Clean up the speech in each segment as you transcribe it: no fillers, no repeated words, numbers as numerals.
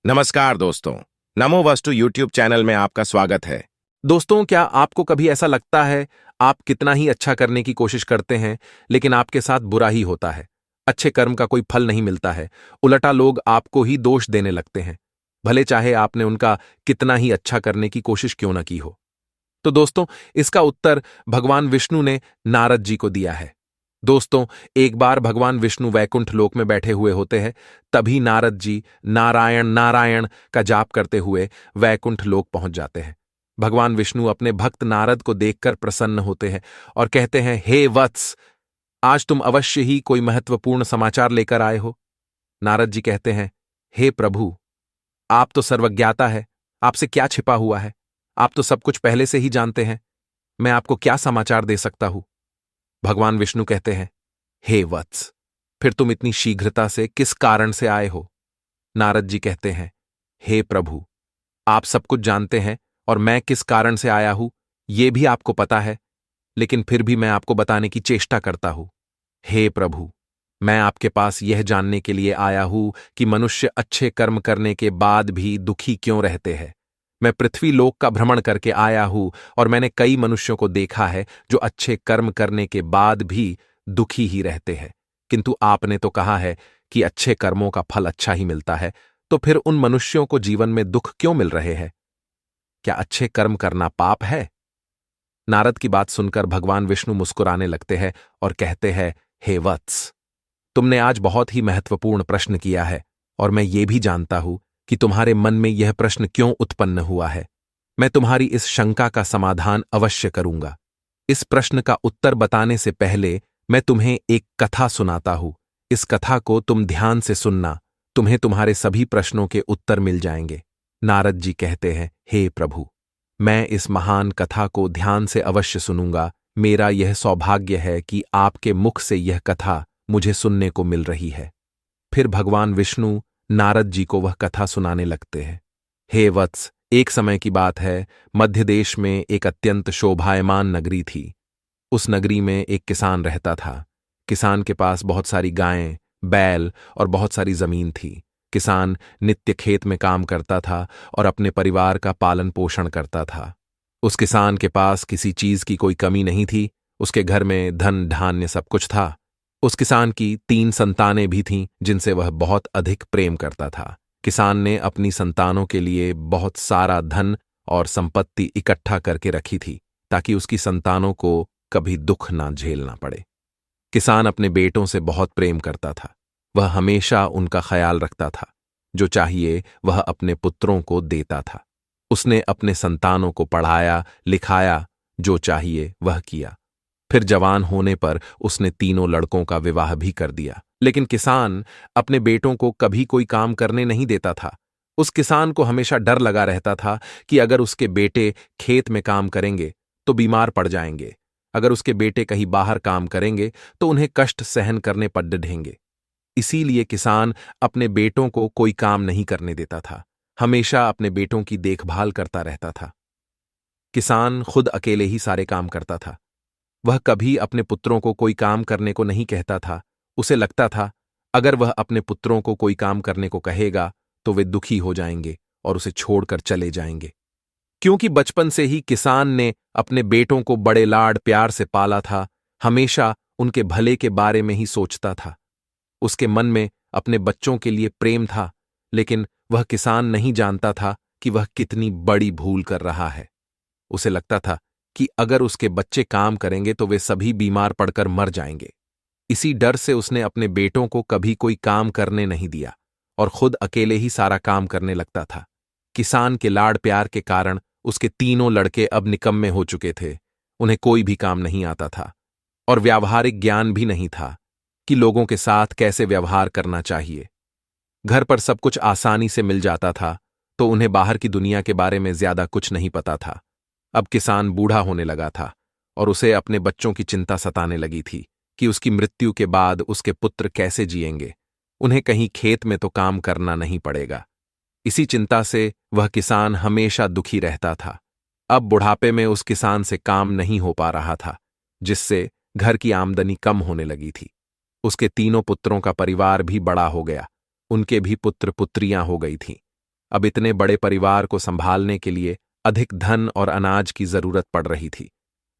नमस्कार दोस्तों। नमो वस्तु यूट्यूब चैनल में आपका स्वागत है। दोस्तों, क्या आपको कभी ऐसा लगता है आप कितना ही अच्छा करने की कोशिश करते हैं, लेकिन आपके साथ बुरा ही होता है? अच्छे कर्म का कोई फल नहीं मिलता है। उल्टा लोग आपको ही दोष देने लगते हैं, भले चाहे आपने उनका कितना ही अच्छा करने की कोशिश क्यों न की हो। तो दोस्तों, इसका उत्तर भगवान विष्णु ने नारद जी को दिया है। दोस्तों, एक बार भगवान विष्णु वैकुंठ लोक में बैठे हुए होते हैं। तभी नारद जी नारायण नारायण का जाप करते हुए वैकुंठ लोक पहुंच जाते हैं। भगवान विष्णु अपने भक्त नारद को देखकर प्रसन्न होते हैं और कहते हैं, हे वत्स, आज तुम अवश्य ही कोई महत्वपूर्ण समाचार लेकर आए हो। नारद जी कहते हैं, हे प्रभु, आप तो सर्वज्ञाता है, आपसे क्या छिपा हुआ है? आप तो सब कुछ पहले से ही जानते हैं। मैं आपको क्या समाचार दे सकता हूं? भगवान विष्णु कहते हैं, हे वत्स, फिर तुम इतनी शीघ्रता से किस कारण से आए हो? नारद जी कहते हैं, हे प्रभु, आप सब कुछ जानते हैं और मैं किस कारण से आया हूं यह भी आपको पता है, लेकिन फिर भी मैं आपको बताने की चेष्टा करता हूं। हे प्रभु, मैं आपके पास यह जानने के लिए आया हूं कि मनुष्य अच्छे कर्म करने के बाद भी दुखी क्यों रहते हैं। मैं पृथ्वी लोक का भ्रमण करके आया हूं और मैंने कई मनुष्यों को देखा है जो अच्छे कर्म करने के बाद भी दुखी ही रहते हैं, किंतु आपने तो कहा है कि अच्छे कर्मों का फल अच्छा ही मिलता है, तो फिर उन मनुष्यों को जीवन में दुख क्यों मिल रहे हैं? क्या अच्छे कर्म करना पाप है? नारद की बात सुनकर भगवान विष्णु मुस्कुराने लगते हैं और कहते हैं, हे वत्स, तुमने आज बहुत ही महत्वपूर्ण प्रश्न किया है और मैं ये भी जानता हूं कि तुम्हारे मन में यह प्रश्न क्यों उत्पन्न हुआ है। मैं तुम्हारी इस शंका का समाधान अवश्य करूंगा। इस प्रश्न का उत्तर बताने से पहले मैं तुम्हें एक कथा सुनाता हूं। इस कथा को तुम ध्यान से सुनना, तुम्हें तुम्हारे सभी प्रश्नों के उत्तर मिल जाएंगे। नारद जी कहते हैं, हे प्रभु, मैं इस महान कथा को ध्यान से अवश्य सुनूंगा। मेरा यह सौभाग्य है कि आपके मुख से यह कथा मुझे सुनने को मिल रही है। फिर भगवान विष्णु नारद जी को वह कथा सुनाने लगते हैं। हे वत्स, एक समय की बात है, मध्य देश में एक अत्यंत शोभायमान नगरी थी। उस नगरी में एक किसान रहता था। किसान के पास बहुत सारी गायें, बैल और बहुत सारी जमीन थी। किसान नित्य खेत में काम करता था और अपने परिवार का पालन पोषण करता था। उस किसान के पास किसी चीज की कोई कमी नहीं थी। उसके घर में धन धान्य सब कुछ था। उस किसान की 3 संतानें भी थीं जिनसे वह बहुत अधिक प्रेम करता था। किसान ने अपनी संतानों के लिए बहुत सारा धन और संपत्ति इकट्ठा करके रखी थी ताकि उसकी संतानों को कभी दुख ना झेलना पड़े। किसान अपने बेटों से बहुत प्रेम करता था। वह हमेशा उनका ख्याल रखता था। जो चाहिए वह अपने पुत्रों को देता था। उसने अपने संतानों को पढ़ाया लिखाया, जो चाहिए वह किया। फिर जवान होने पर उसने तीनों लड़कों का विवाह भी कर दिया। लेकिन किसान अपने बेटों को कभी कोई काम करने नहीं देता था। उस किसान को हमेशा डर लगा रहता था कि अगर उसके बेटे खेत में काम करेंगे तो बीमार पड़ जाएंगे। अगर उसके बेटे कहीं बाहर काम करेंगे तो उन्हें कष्ट सहन करने पड़ ढेंगे। इसीलिए किसान अपने बेटों को कोई काम नहीं करने देता था, हमेशा अपने बेटों की देखभाल करता रहता था। किसान खुद अकेले ही सारे काम करता था। वह कभी अपने पुत्रों को कोई काम करने को नहीं कहता था। उसे लगता था अगर वह अपने पुत्रों को कोई काम करने को कहेगा तो वे दुखी हो जाएंगे और उसे छोड़कर चले जाएंगे। क्योंकि बचपन से ही किसान ने अपने बेटों को बड़े लाड प्यार से पाला था, हमेशा उनके भले के बारे में ही सोचता था। उसके मन में अपने बच्चों के लिए प्रेम था, लेकिन वह किसान नहीं जानता था कि वह कितनी बड़ी भूल कर रहा है। उसे लगता था कि अगर उसके बच्चे काम करेंगे तो वे सभी बीमार पड़कर मर जाएंगे। इसी डर से उसने अपने बेटों को कभी कोई काम करने नहीं दिया और खुद अकेले ही सारा काम करने लगता था। किसान के लाड़ प्यार के कारण उसके तीनों लड़के अब निकम्मे हो चुके थे। उन्हें कोई भी काम नहीं आता था और व्यावहारिक ज्ञान भी नहीं था कि लोगों के साथ कैसे व्यवहार करना चाहिए। घर पर सब कुछ आसानी से मिल जाता था, तो उन्हें बाहर की दुनिया के बारे में ज्यादा कुछ नहीं पता था। अब किसान बूढ़ा होने लगा था और उसे अपने बच्चों की चिंता सताने लगी थी कि उसकी मृत्यु के बाद उसके पुत्र कैसे जिएंगे। उन्हें कहीं खेत में तो काम करना नहीं पड़ेगा। इसी चिंता से वह किसान हमेशा दुखी रहता था। अब बुढ़ापे में उस किसान से काम नहीं हो पा रहा था, जिससे घर की आमदनी कम होने लगी थी। उसके तीनों पुत्रों का परिवार भी बड़ा हो गया। उनके भी पुत्र पुत्रियां हो गई थीं। अब इतने बड़े परिवार को संभालने के लिए अधिक धन और अनाज की जरूरत पड़ रही थी।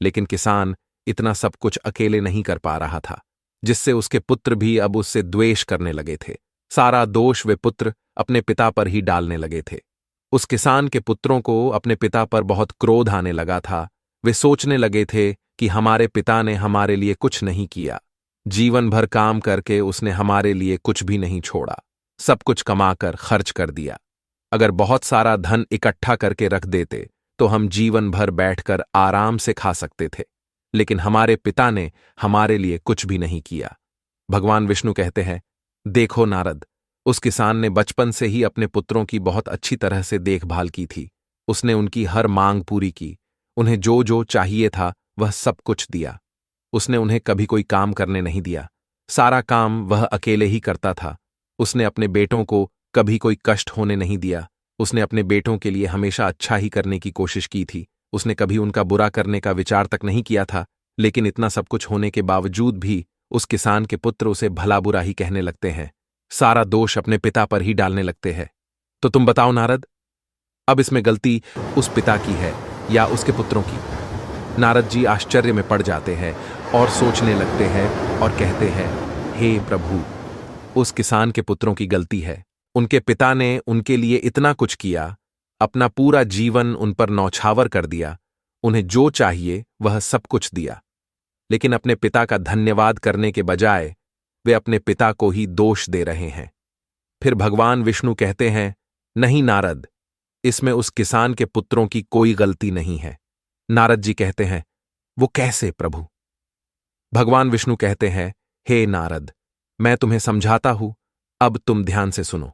लेकिन किसान इतना सब कुछ अकेले नहीं कर पा रहा था, जिससे उसके पुत्र भी अब उससे द्वेष करने लगे थे। सारा दोष वे पुत्र अपने पिता पर ही डालने लगे थे। उस किसान के पुत्रों को अपने पिता पर बहुत क्रोध आने लगा था। वे सोचने लगे थे कि हमारे पिता ने हमारे लिए कुछ नहीं किया, जीवन भर काम करके उसने हमारे लिए कुछ भी नहीं छोड़ा, सब कुछ कमाकर खर्च कर दिया। अगर बहुत सारा धन इकट्ठा करके रख देते तो हम जीवन भर बैठकर आराम से खा सकते थे, लेकिन हमारे पिता ने हमारे लिए कुछ भी नहीं किया। भगवान विष्णु कहते हैं, देखो नारद, उस किसान ने बचपन से ही अपने पुत्रों की बहुत अच्छी तरह से देखभाल की थी। उसने उनकी हर मांग पूरी की, उन्हें जो जो चाहिए था वह सब कुछ दिया। उसने उन्हें कभी कोई काम करने नहीं दिया, सारा काम वह अकेले ही करता था। उसने अपने बेटों को कभी कोई कष्ट होने नहीं दिया। उसने अपने बेटों के लिए हमेशा अच्छा ही करने की कोशिश की थी। उसने कभी उनका बुरा करने का विचार तक नहीं किया था। लेकिन इतना सब कुछ होने के बावजूद भी उस किसान के पुत्र उसे भला बुरा ही कहने लगते हैं, सारा दोष अपने पिता पर ही डालने लगते हैं। तो तुम बताओ नारद, अब इसमें गलती उस पिता की है या उसके पुत्रों की? नारद जी आश्चर्य में पड़ जाते हैं और सोचने लगते हैं और कहते हैं, हे प्रभु, उस किसान के पुत्रों की गलती है। उनके पिता ने उनके लिए इतना कुछ किया, अपना पूरा जीवन उन पर नौछावर कर दिया, उन्हें जो चाहिए वह सब कुछ दिया। लेकिन अपने पिता का धन्यवाद करने के बजाय वे अपने पिता को ही दोष दे रहे हैं। फिर भगवान विष्णु कहते हैं, नहीं नारद, इसमें उस किसान के पुत्रों की कोई गलती नहीं है। नारद जी कहते हैं, वो कैसे प्रभु? भगवान विष्णु कहते हैं, हे नारद, मैं तुम्हें समझाता हूं, अब तुम ध्यान से सुनो।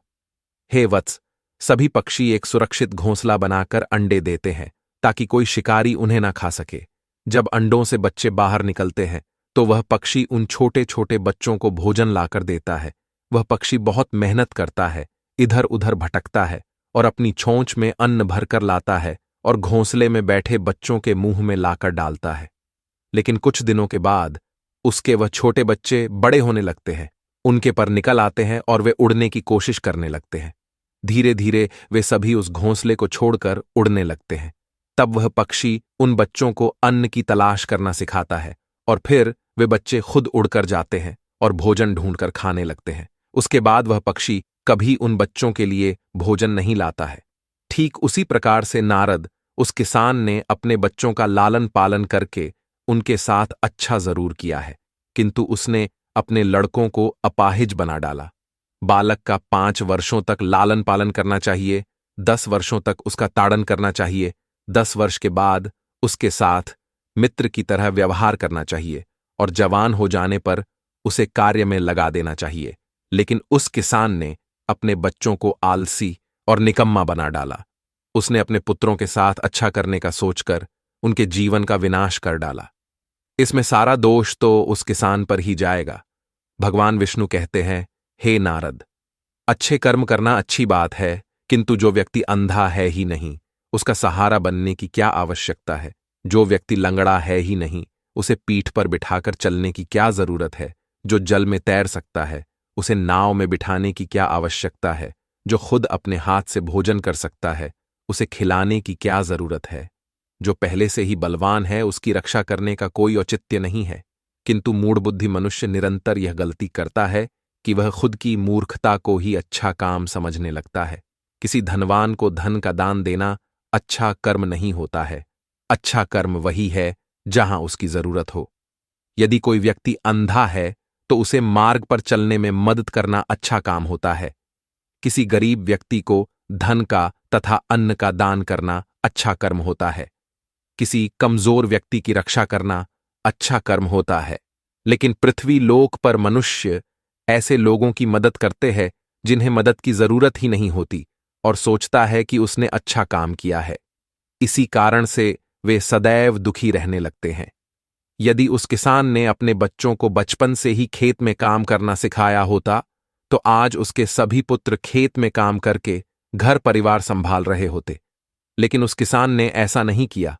हे वत्स, सभी पक्षी एक सुरक्षित घोंसला बनाकर अंडे देते हैं ताकि कोई शिकारी उन्हें ना खा सके। जब अंडों से बच्चे बाहर निकलते हैं तो वह पक्षी उन छोटे छोटे बच्चों को भोजन लाकर देता है। वह पक्षी बहुत मेहनत करता है, इधर उधर भटकता है और अपनी छोंच में अन्न भरकर लाता है और घोंसले में बैठे बच्चों के मुंह में लाकर डालता है। लेकिन कुछ दिनों के बाद उसके वह छोटे बच्चे बड़े होने लगते हैं, उनके पर निकल आते हैं और वे उड़ने की कोशिश करने लगते हैं। धीरे धीरे वे सभी उस घोंसले को छोड़कर उड़ने लगते हैं। तब वह पक्षी उन बच्चों को अन्न की तलाश करना सिखाता है और फिर वे बच्चे खुद उड़कर जाते हैं और भोजन ढूंढकर खाने लगते हैं। उसके बाद वह पक्षी कभी उन बच्चों के लिए भोजन नहीं लाता है। ठीक उसी प्रकार से नारद, उस किसान ने अपने बच्चों का लालन पालन करके उनके साथ अच्छा जरूर किया है, किंतु उसने अपने लड़कों को अपाहिज बना डाला। बालक का 5 वर्षों तक लालन पालन करना चाहिए, 10 वर्षों तक उसका ताड़न करना चाहिए, 10 वर्ष के बाद उसके साथ मित्र की तरह व्यवहार करना चाहिए और जवान हो जाने पर उसे कार्य में लगा देना चाहिए। लेकिन उस किसान ने अपने बच्चों को आलसी और निकम्मा बना डाला। उसने अपने पुत्रों के साथ अच्छा करने का सोचकर उनके जीवन का विनाश कर डाला। इसमें सारा दोष तो उस किसान पर ही जाएगा। भगवान विष्णु कहते हैं, हे नारद, अच्छे कर्म करना अच्छी बात है, किंतु जो व्यक्ति अंधा है ही नहीं, उसका सहारा बनने की क्या आवश्यकता है? जो व्यक्ति लंगड़ा है ही नहीं, उसे पीठ पर बिठाकर चलने की क्या जरूरत है? जो जल में तैर सकता है, उसे नाव में बिठाने की क्या आवश्यकता है? जो खुद अपने हाथ से भोजन कर सकता है, उसे खिलाने की क्या जरूरत है? जो पहले से ही बलवान है, उसकी रक्षा करने का कोई औचित्य नहीं है। किंतु मूढ़बुद्धि मनुष्य निरंतर यह गलती करता है कि वह खुद की मूर्खता को ही अच्छा काम समझने लगता है। किसी धनवान को धन का दान देना अच्छा कर्म नहीं होता है। अच्छा कर्म वही है जहां उसकी जरूरत हो। यदि कोई व्यक्ति अंधा है तो उसे मार्ग पर चलने में मदद करना अच्छा काम होता है। किसी गरीब व्यक्ति को धन का तथा अन्न का दान करना अच्छा कर्म होता है। किसी कमजोर व्यक्ति की रक्षा करना अच्छा कर्म होता है। लेकिन पृथ्वी लोक पर मनुष्य ऐसे लोगों की मदद करते हैं जिन्हें मदद की जरूरत ही नहीं होती और सोचता है कि उसने अच्छा काम किया है। इसी कारण से वे सदैव दुखी रहने लगते हैं। यदि उस किसान ने अपने बच्चों को बचपन से ही खेत में काम करना सिखाया होता तो आज उसके सभी पुत्र खेत में काम करके घर परिवार संभाल रहे होते। लेकिन उस किसान ने ऐसा नहीं किया।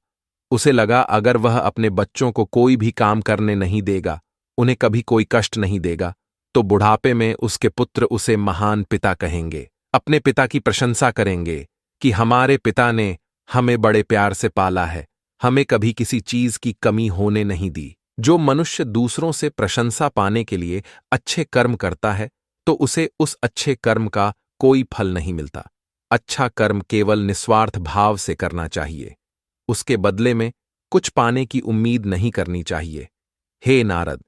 उसे लगा अगर वह अपने बच्चों को कोई भी काम करने नहीं देगा, उन्हें कभी कोई कष्ट नहीं देगा, तो बुढ़ापे में उसके पुत्र उसे महान पिता कहेंगे। अपने पिता की प्रशंसा करेंगे कि हमारे पिता ने हमें बड़े प्यार से पाला है, हमें कभी किसी चीज की कमी होने नहीं दी। जो मनुष्य दूसरों से प्रशंसा पाने के लिए अच्छे कर्म करता है तो उसे उस अच्छे कर्म का कोई फल नहीं मिलता। अच्छा कर्म केवल निस्वार्थ भाव से करना चाहिए, उसके बदले में कुछ पाने की उम्मीद नहीं करनी चाहिए। हे नारद,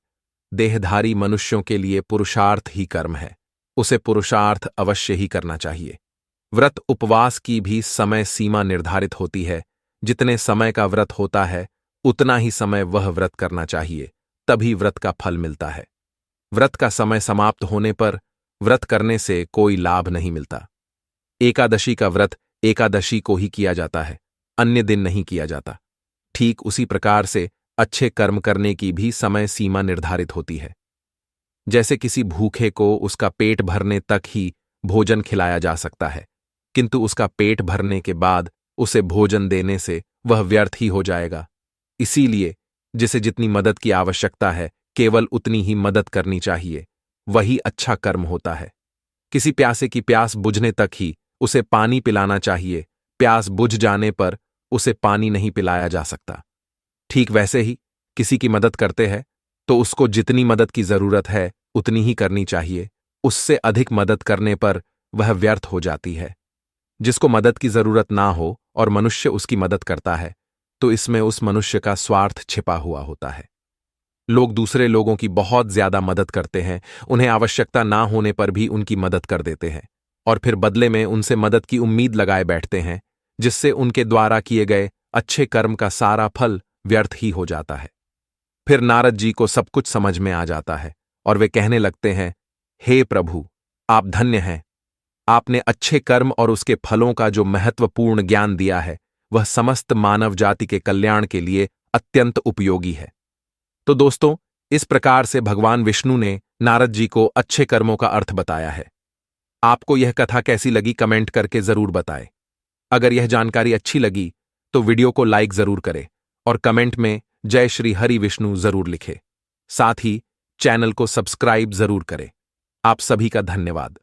देहधारी मनुष्यों के लिए पुरुषार्थ ही कर्म है, उसे पुरुषार्थ अवश्य ही करना चाहिए। व्रत उपवास की भी समय सीमा निर्धारित होती है, जितने समय का व्रत होता है उतना ही समय वह व्रत करना चाहिए, तभी व्रत का फल मिलता है। व्रत का समय समाप्त होने पर व्रत करने से कोई लाभ नहीं मिलता। एकादशी का व्रत एकादशी को ही किया जाता है, अन्य दिन नहीं किया जाता। ठीक उसी प्रकार से अच्छे कर्म करने की भी समय सीमा निर्धारित होती है। जैसे किसी भूखे को उसका पेट भरने तक ही भोजन खिलाया जा सकता है, किंतु उसका पेट भरने के बाद उसे भोजन देने से वह व्यर्थ ही हो जाएगा। इसीलिए जिसे जितनी मदद की आवश्यकता है केवल उतनी ही मदद करनी चाहिए, वही अच्छा कर्म होता है। किसी प्यासे की प्यास बुझने तक ही उसे पानी पिलाना चाहिए, प्यास बुझ जाने पर उसे पानी नहीं पिलाया जा सकता। ठीक वैसे ही किसी की मदद करते हैं तो उसको जितनी मदद की जरूरत है उतनी ही करनी चाहिए, उससे अधिक मदद करने पर वह व्यर्थ हो जाती है। जिसको मदद की जरूरत ना हो और मनुष्य उसकी मदद करता है तो इसमें उस मनुष्य का स्वार्थ छिपा हुआ होता है। लोग दूसरे लोगों की बहुत ज्यादा मदद करते हैं, उन्हें आवश्यकता ना होने पर भी उनकी मदद कर देते हैं और फिर बदले में उनसे मदद की उम्मीद लगाए बैठते हैं, जिससे उनके द्वारा किए गए अच्छे कर्म का सारा फल व्यर्थ ही हो जाता है। फिर नारद जी को सब कुछ समझ में आ जाता है और वे कहने लगते हैं, हे प्रभु, आप धन्य हैं। आपने अच्छे कर्म और उसके फलों का जो महत्वपूर्ण ज्ञान दिया है वह समस्त मानव जाति के कल्याण के लिए अत्यंत उपयोगी है। तो दोस्तों, इस प्रकार से भगवान विष्णु ने नारद जी को अच्छे कर्मों का अर्थ बताया है। आपको यह कथा कैसी लगी कमेंट करके जरूर बताएं। अगर यह जानकारी अच्छी लगी तो वीडियो को लाइक जरूर करें और कमेंट में जय श्री हरि विष्णु जरूर लिखें। साथ ही चैनल को सब्सक्राइब जरूर करें। आप सभी का धन्यवाद।